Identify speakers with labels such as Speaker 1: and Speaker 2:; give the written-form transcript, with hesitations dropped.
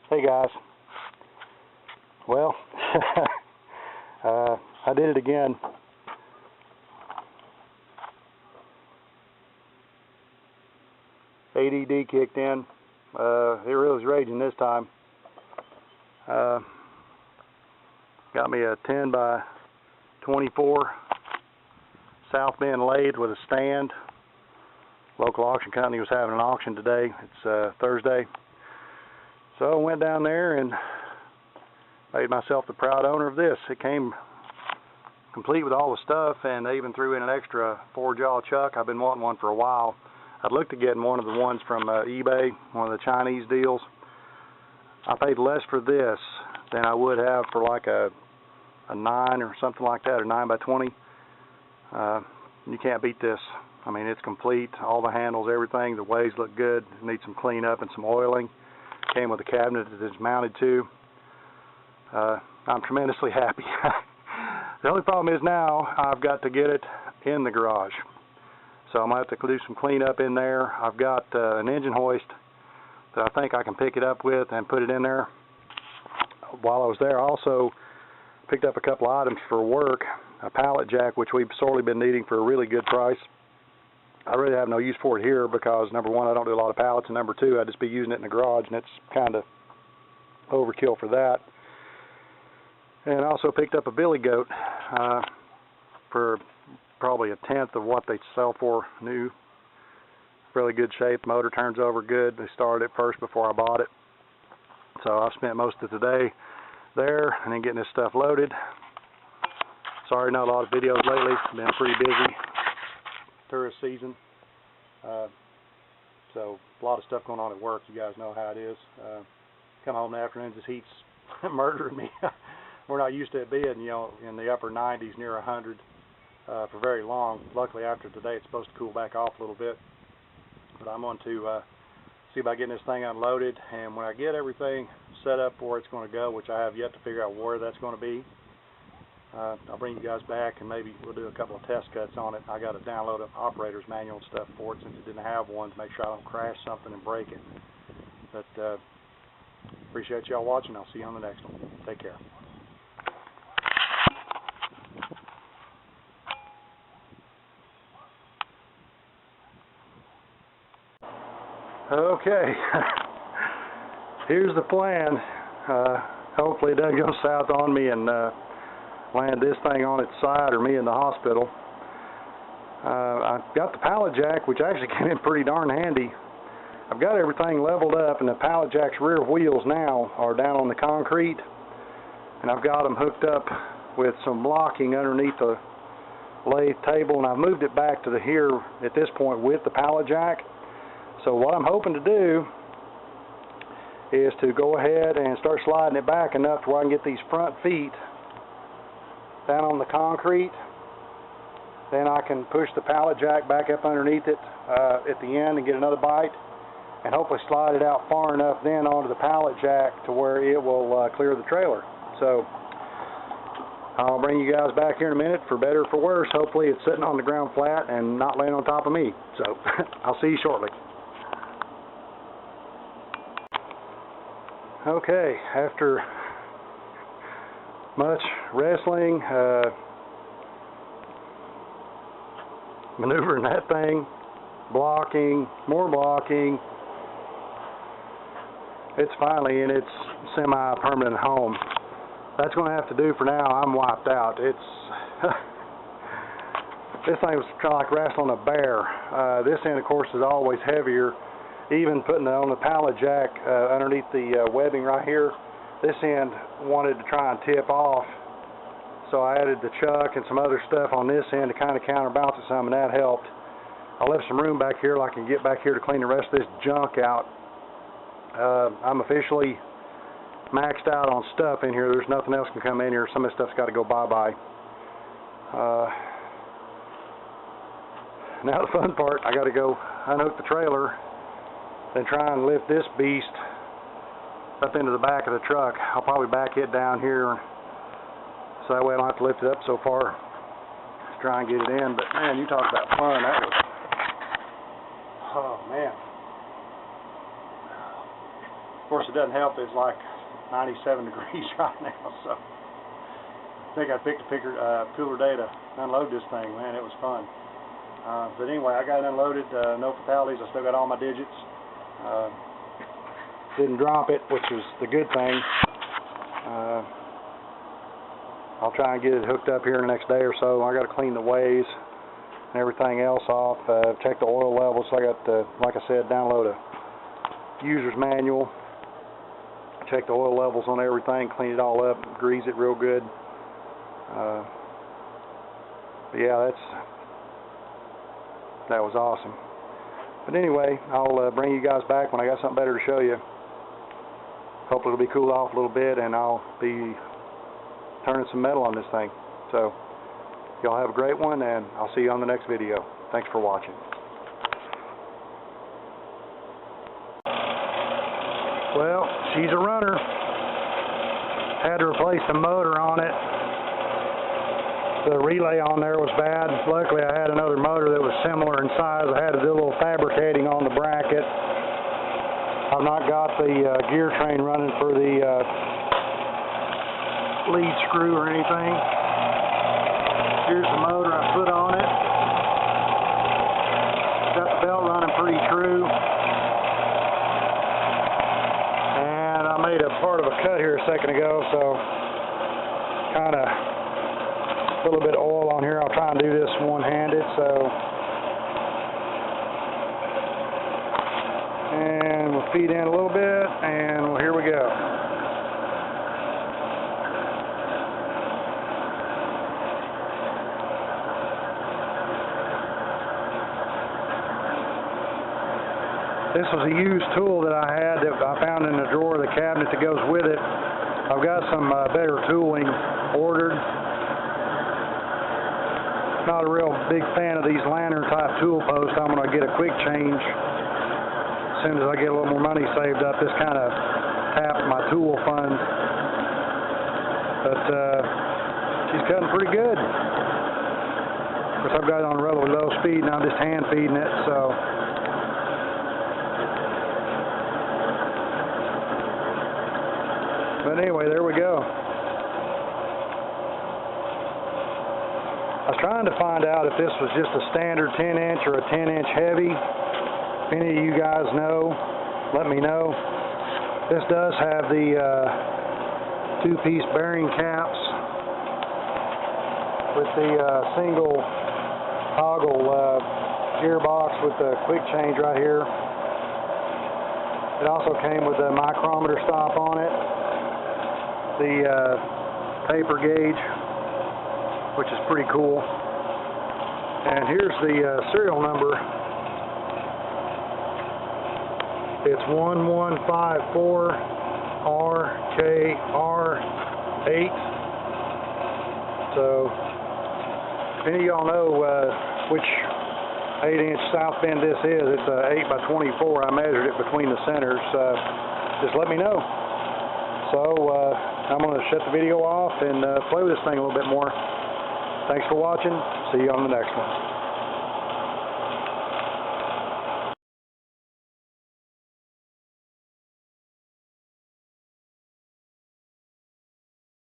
Speaker 1: Hey guys. Well, I did it again. ADD kicked in. It really was raging this time. Got me a 10 by 24 Southbend lathe with a stand. Local auction company was having an auction today. It's Thursday. So I went down there and made myself the proud owner of this. It came complete with all the stuff, and they even threw in an extra 4-jaw chuck. I've been wanting one for a while. I'd looked at getting one of the ones from eBay, one of the Chinese deals. I paid less for this than I would have for like a 9 or something like that, or 9 by 20. You can't beat this. I mean, it's complete, all the handles, everything. The ways look good. Need some cleanup and some oiling. Came with a cabinet that it's mounted to. I'm tremendously happy. The only problem is now I've got to get it in the garage. So I'm going to have to do some cleanup in there. I've got an engine hoist that I think I can pick it up with and put it in there. While I was there, I also picked up a couple items for work. A pallet jack, which we've sorely been needing for a really good price. I really have no use for it here because, number one, I don't do a lot of pallets, and number two, I'd just be using it in the garage, and it's kind of overkill for that. And I also picked up a billy goat for probably a tenth of what they sell for new. Really good shape. Motor turns over good. They started it first before I bought it. So I've spent most of today there and then getting this stuff loaded. Sorry, not a lot of videos lately. It's been pretty busy. Tourist season. So a lot of stuff going on at work. You guys know how it is. Come home in the afternoons, this heat's murdering me. We're not used to it being, you know, in the upper 90s, near 100 for very long. Luckily, after today, it's supposed to cool back off a little bit. But I'm going to see about getting this thing unloaded, and when I get everything set up where it's going to go, which I have yet to figure out where that's going to be, I'll bring you guys back and maybe we'll do a couple of test cuts on it. I got to download an operator's manual and stuff for it since it didn't have one, to make sure I don't crash something and break it. But appreciate y'all watching. I'll see you on the next one. Take care. Okay, here's the plan. Hopefully it doesn't go south on me and land this thing on its side or me in the hospital. I've got the pallet jack, which actually came in pretty darn handy. I've got everything leveled up, and the pallet jack's rear wheels now are down on the concrete, and I've got them hooked up with some blocking underneath the lathe table, and I've moved it back to here at this point with the pallet jack. So what I'm hoping to do is to go ahead and start sliding it back enough to where I can get these front feet down on the concrete. Then I can push the pallet jack back up underneath it at the end and get another bite, and hopefully slide it out far enough then onto the pallet jack to where it will clear the trailer. So I'll bring you guys back here in a minute, for better or for worse. Hopefully it's sitting on the ground flat and not laying on top of me. So I'll see you shortly. Okay, after much wrestling, maneuvering that thing, blocking, more blocking, it's finally in its semi-permanent home. That's going to have to do for now. I'm wiped out. It's this thing was kind of like wrestling a bear. This end, of course, is always heavier. Even putting it on the pallet jack underneath the webbing right here, this end wanted to try and tip off, so I added the chuck and some other stuff on this end to kind of counterbalance it some, and that helped. I left some room back here so I can get back here to clean the rest of this junk out. I'm officially maxed out on stuff in here. There's nothing else can come in here. Some of this stuff's got to go bye-bye. Now the fun part, I got to go unhook the trailer and try and lift this beast up into the back of the truck. I'll probably back it down here so that way I don't have to lift it up so far. Let's try and get it in. But man, you talk about fun. That was, oh man. Of course, it doesn't help. It's like 97 degrees right now, so I think I picked a cooler day to unload this thing. Man, it was fun. But anyway, I got it unloaded. No fatalities. I still got all my digits. Didn't drop it, which was the good thing. I'll try and get it hooked up here in the next day or so. I got to clean the ways and everything else off. Check the oil levels. So I got to, like I said, download a user's manual. Check the oil levels on everything. Clean it all up. Grease it real good. But yeah, that was awesome. But anyway, I'll bring you guys back when I got something better to show you. Hopefully it'll be cooled off a little bit and I'll be turning some metal on this thing. So, y'all have a great one and I'll see you on the next video. Thanks for watching. Well, she's a runner. Had to replace the motor on it. The relay on there was bad. Luckily I had another motor that was similar in size. I had to do a little fabricating on the bracket. I've not got the gear train running for the lead screw or anything. Here's the motor I put on it. Got the belt running pretty true. And I made a part of a cut here a second ago, so kind of a little bit of oil on here. I'll try and do this one-handed, and we'll feed in a little bit, and well, here we go. This was a used tool that I had that I found in the drawer of the cabinet that goes with it. I've got some better tooling ordered. Not a real big fan of these lantern type tool posts. I'm going to get a quick change as soon as I get a little more money saved up. This kind of tapped my tool fund. But she's cutting pretty good. Of course, I've got it on relatively low speed and I'm just hand feeding it, so. But anyway, there we go. I was trying to find out if this was just a standard 10-inch or a 10-inch heavy. If any of you guys know, let me know. This does have the two-piece bearing caps with the single toggle gearbox with the quick change right here. It also came with a micrometer stop on it, the taper gauge, which is pretty cool. And here's the serial number. It's 1154RKR8. So, if any of y'all know which 8-inch Southbend this is, it's a 8x24. I measured it between the centers. Just let me know. So, I'm going to shut the video off and play with this thing a little bit more. Thanks for watching. See you on the next one.